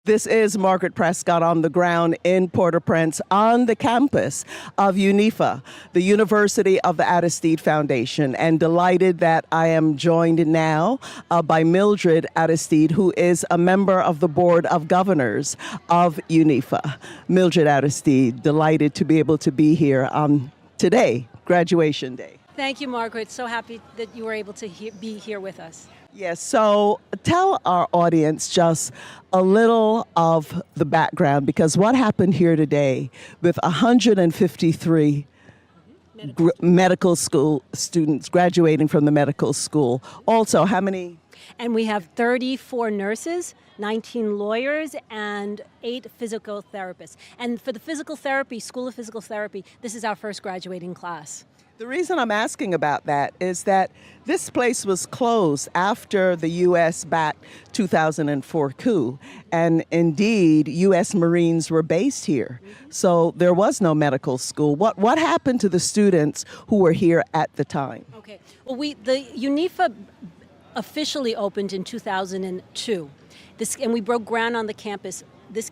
This is Margaret Prescott on the ground in Port-au-Prince on the campus of UNIFA, the University of the Aristide Foundation, and delighted that I am joined now by Mildred Aristide, who is a member of the Board of Governors of UNIFA. Mildred Aristide, delighted to be able to be here on today, graduation day. Thank you, Margaret. So happy that you were able to be here with us. Yes, so tell our audience just a little of the background, because what happened here today with 153 medical school students graduating from the medical school. Also, how many? And we have 34 nurses, 19 lawyers, and 8 physical therapists. And for the physical therapy, School of Physical Therapy, this is our first graduating class. The reason I'm asking about that is that this place was closed after the U.S.-backed 2004 coup, and indeed, U.S. Marines were based here. So there was no medical school. What happened to the students who were here at the time? Okay. Well, the UNIFA officially opened in 2002. And we broke ground on the campus, this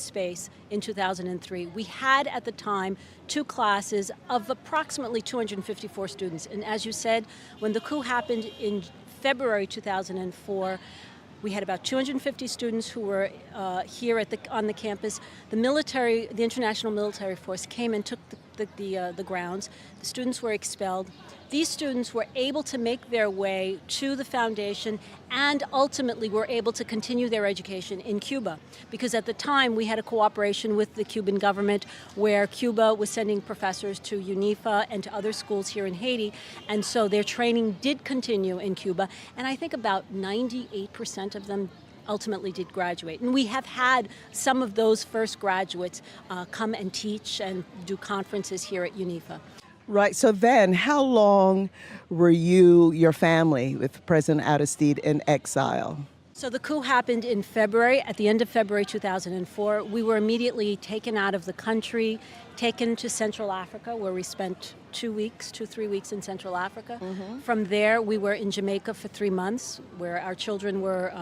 space, in 2003. We had at the time 2 classes of approximately 254 students. And as you said, when the coup happened in February 2004, we had about 250 students who were here on the campus. The international military force came and took the grounds. The students were expelled. These students were able to make their way to the foundation and ultimately were able to continue their education in Cuba, because at the time we had a cooperation with the Cuban government where Cuba was sending professors to UNIFA and to other schools here in Haiti, and so their training did continue in Cuba, and I think about 98% of them ultimately did graduate. And we have had some of those first graduates come and teach and do conferences here at UNIFA. Right, so then how long were your family, with President Aristide, in exile? So the coup happened in February, at the end of February 2004. We were immediately taken out of the country, taken to Central Africa, where we spent 3 weeks in Central Africa. Mm-hmm. From there, we were in Jamaica for 3 months, where our children were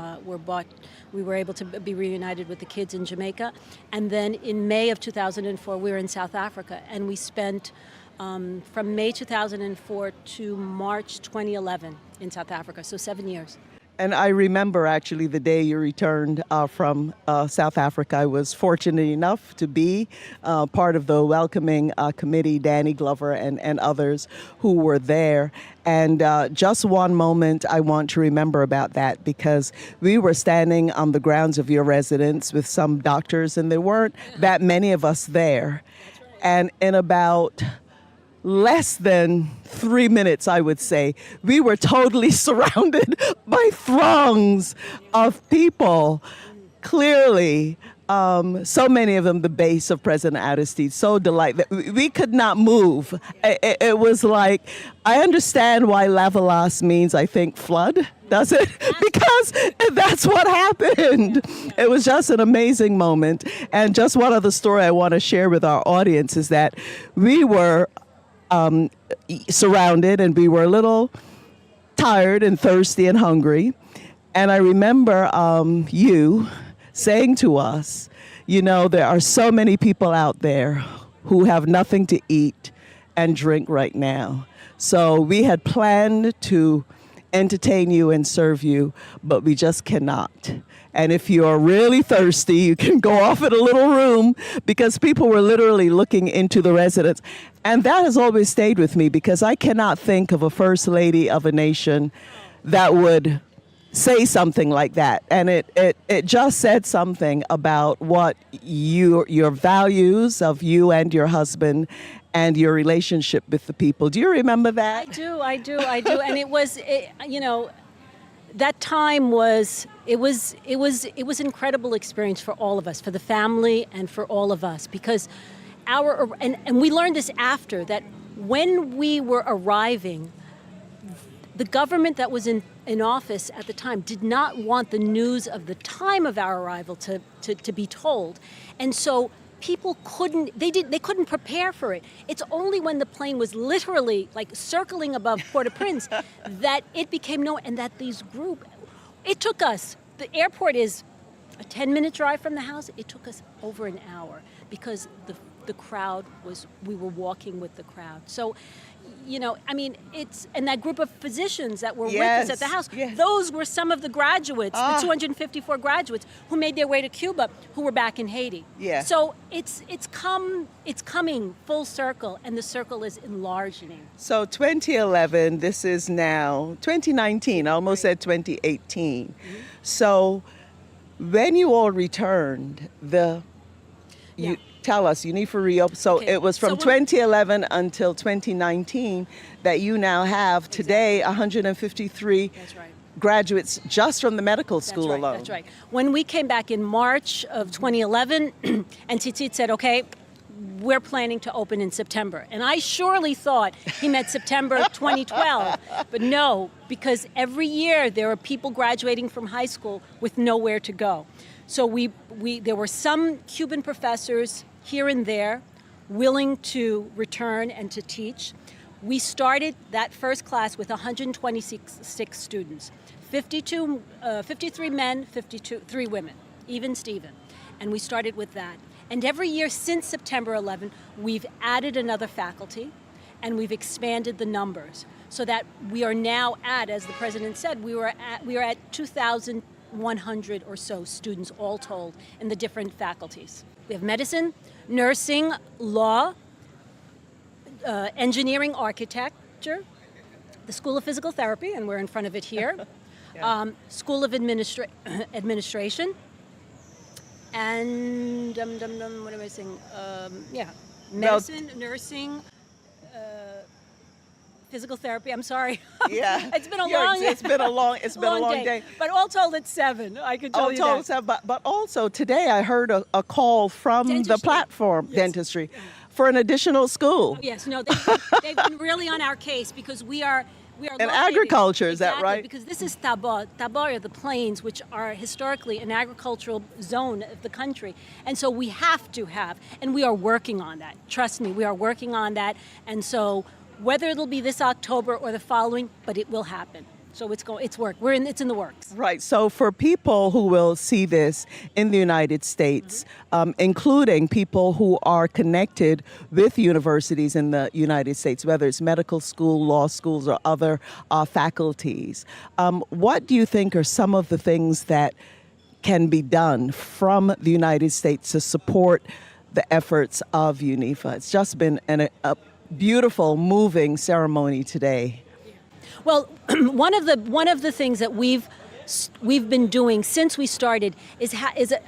bought. We were able to be reunited with the kids in Jamaica. And then in May of 2004, we were in South Africa, and we spent from May 2004 to March 2011 in South Africa, so 7 years. And I remember actually the day you returned from South Africa. I was fortunate enough to be part of the welcoming committee, Danny Glover and others who were there. And just one moment I want to remember about that, because we were standing on the grounds of your residence with some doctors, and there weren't that many of us there. And in about less than 3 minutes, I would say, we were totally surrounded by throngs of people. Clearly, so many of them the base of President Aristide, so delighted. We could not move. It was like, I understand why Lavalas means, I think, flood, does it? Because that's what happened. It was just an amazing moment. And just one other story I want to share with our audience is that we were surrounded, and we were a little tired and thirsty and hungry. And I remember you saying to us, you know, there are so many people out there who have nothing to eat and drink right now. So we had planned to entertain you and serve you, but we just cannot. And if you're really thirsty, you can go off in a little room, because people were literally looking into the residence. And that has always stayed with me, because I cannot think of a first lady of a nation that would say something like that. And it just said something about what your values of you and your husband and your relationship with the people. Do you remember that? I do. And it was, that time was an incredible experience for all of us, for the family and for all of us, because and we learned this after, that when we were arriving, the government that was in office at the time did not want the news of the time of our arrival to be told. And so people couldn't prepare for it. It's only when the plane was literally like circling above Port-au-Prince that it became known, and that it took us, the airport is a 10-minute drive from the house. It took us over an hour because the crowd was, we were walking with the crowd. So, you know, I mean, it's, and that group of physicians that were with us at the house, those were some of the graduates, the 254 graduates who made their way to Cuba, who were back in Haiti. Yeah. So it's coming full circle, and the circle is enlarging. So 2011, this is now 2019, I almost said 2018. Mm-hmm. So when you all returned, tell us, UNIFA reopened. So it was from 2011 until 2019 that you now have today 153 graduates just from the medical school alone. That's right. When we came back in March of 2011, and Titit said, okay, we're planning to open in September. And I surely thought he meant September 2012. But no, because every year there are people graduating from high school with nowhere to go. So there were some Cuban professors here and there willing to return and to teach. We started that first class with 126 students, 53 men, 3 women, even Stephen. And we started with that. And every year since September 11, we've added another faculty, and we've expanded the numbers so that we are now at, as the president said, we are at 2,100 or so students all told in the different faculties. We have medicine, nursing, law, engineering, architecture, the School of Physical Therapy, and we're in front of it here, School of Administration, and what am I saying? Medicine, nursing, physical therapy. I'm sorry. Yeah, it's been a long day. But all told, it's 7. I can tell you that. All told, 7. But also today, I heard a call from the platform dentistry for an additional school. Oh, yes, no, they've been really on our case because we are and agriculture, is that right? Because this is Tabor are the plains, which are historically an agricultural zone of the country. And so we have to have, and we are working on that. Trust me, we are working on that. And so whether it'll be this October or the following, but it will happen. So it's work. It's in the works. Right. So for people who will see this in the United States, including people who are connected with universities in the United States, whether it's medical school, law schools, or other faculties, what do you think are some of the things that can be done from the United States to support the efforts of UNIFA? It's just been a beautiful, moving ceremony today. Well, one of the things that we've been doing since we started is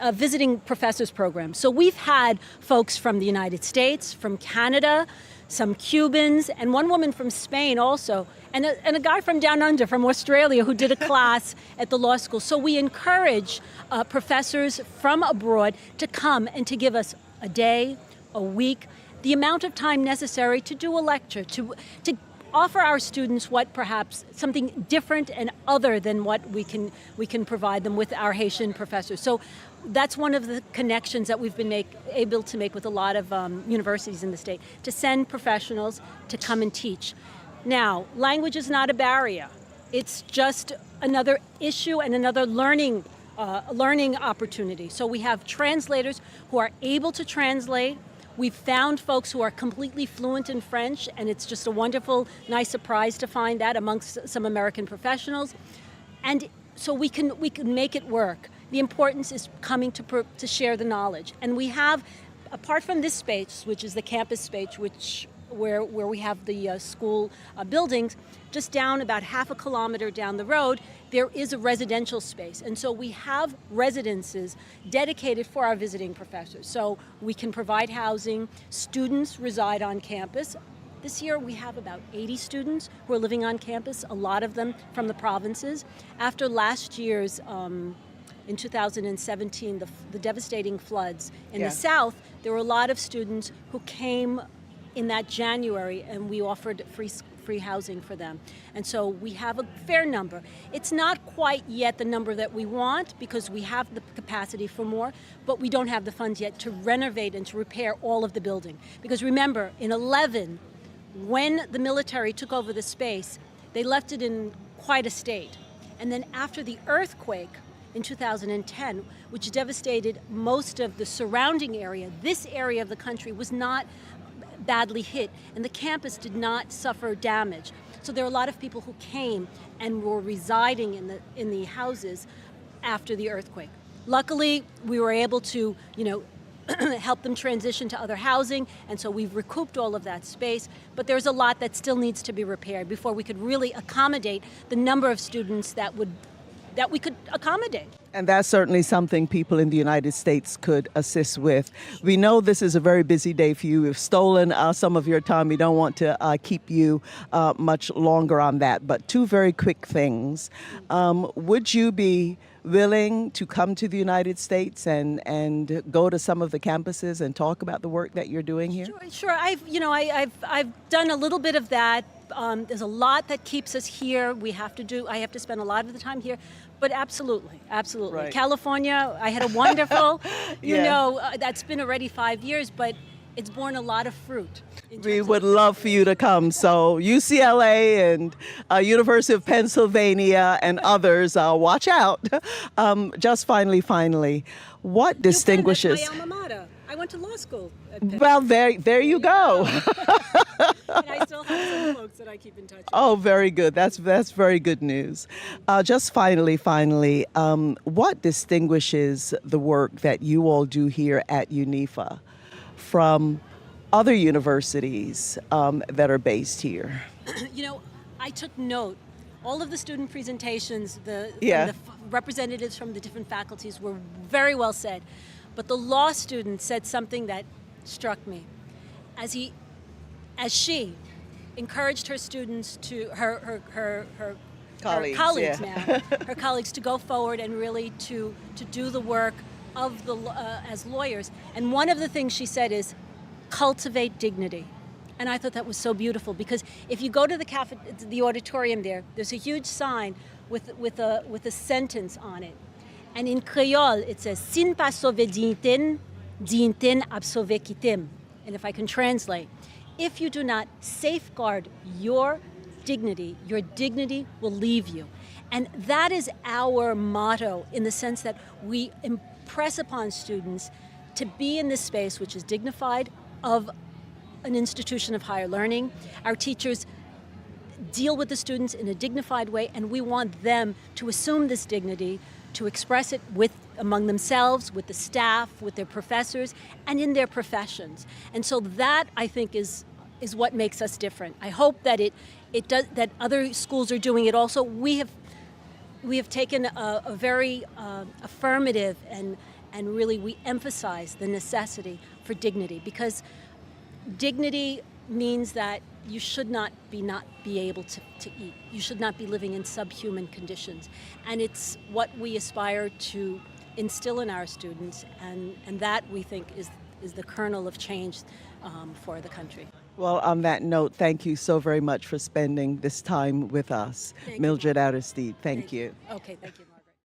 a visiting professors program. So we've had folks from the United States, from Canada, some Cubans, and one woman from Spain also, and a guy from down under, from Australia, who did a class at the law school. So we encourage professors from abroad to come and to give us a day, a week, the amount of time necessary to do a lecture, to offer our students what perhaps something different and other than what we can provide them with our Haitian professors. So that's one of the connections that we've been able to make with a lot of universities in the state, to send professionals to come and teach. Now, language is not a barrier. It's just another issue and another learning opportunity. So we have translators who are able to translate. We've found folks who are completely fluent in French, and it's just a wonderful, nice surprise to find that amongst some American professionals. And so we can make it work. The importance is coming to share the knowledge. And we have, apart from this space, which is the campus space, where we have the school buildings, just down about half a kilometer down the road, there is a residential space. And so we have residences dedicated for our visiting professors. So we can provide housing. Students reside on campus. This year we have about 80 students who are living on campus, a lot of them from the provinces. After last year's, in 2017, the devastating floods in the South, there were a lot of students who came in that January, and we offered free housing for them. And so we have a fair number. It's not quite yet the number that we want because we have the capacity for more, but we don't have the funds yet to renovate and to repair all of the building. Because remember, in 11, when the military took over the space, they left it in quite a state. And then after the earthquake in 2010, which devastated most of the surrounding area. This area of the country was not badly hit, and the campus did not suffer damage. So there are a lot of people who came and were residing in the houses after the earthquake. Luckily, we were able to, help them transition to other housing, and so we've recouped all of that space, but there's a lot that still needs to be repaired before we could really accommodate the number of students that we could accommodate. And that's certainly something people in the United States could assist with. We know this is a very busy day for you. We've stolen some of your time. We don't want to keep you much longer on that. But two very quick things. Would you be willing to come to the United States and go to some of the campuses and talk about the work that you're doing here? Sure. I've done a little bit of that. There's a lot that keeps us here. I have to spend a lot of the time here. But absolutely. Right. California, I had a wonderful, Yeah. that's been already 5 years, but it's borne a lot of fruit. We would love for you to come. So UCLA and University of Pennsylvania and others, watch out. Just finally, what distinguishes... That's my alma mater. I went to law school. Well, there you go. And I still have some folks that I keep in touch with. Oh, very good. That's very good news. Just finally, what distinguishes the work that you all do here at UNIFA from other universities that are based here? I took note. All of the student presentations, the representatives from the different faculties were very well said. But the law student said something that struck me. As she encouraged her students to her colleagues now, her colleagues to go forward and really to do the work of as lawyers. And one of the things she said is cultivate dignity. And I thought that was so beautiful, because if you go to the auditorium there's a huge sign with a sentence on it. And in Creole, it says, Sin pas sauver dintin, dintin ab sauver kitim. And if I can translate, if you do not safeguard your dignity will leave you. And that is our motto, in the sense that we impress upon students to be in this space which is dignified, of an institution of higher learning. Our teachers deal with the students in a dignified way, and we want them to assume this dignity, to express it among themselves, with the staff, with their professors, and in their professions. And so that, I think, is what makes us different. I hope that it does, that other schools are doing it also. We have taken a very affirmative and really we emphasize the necessity for dignity, because dignity means that you should not be able to eat. You should not be living in subhuman conditions. And it's what we aspire to instill in our students, and that, we think, is the kernel of change for the country. Well, on that note, thank you so very much for spending this time with us. Mildred Aristide, thank you. Okay, thank you.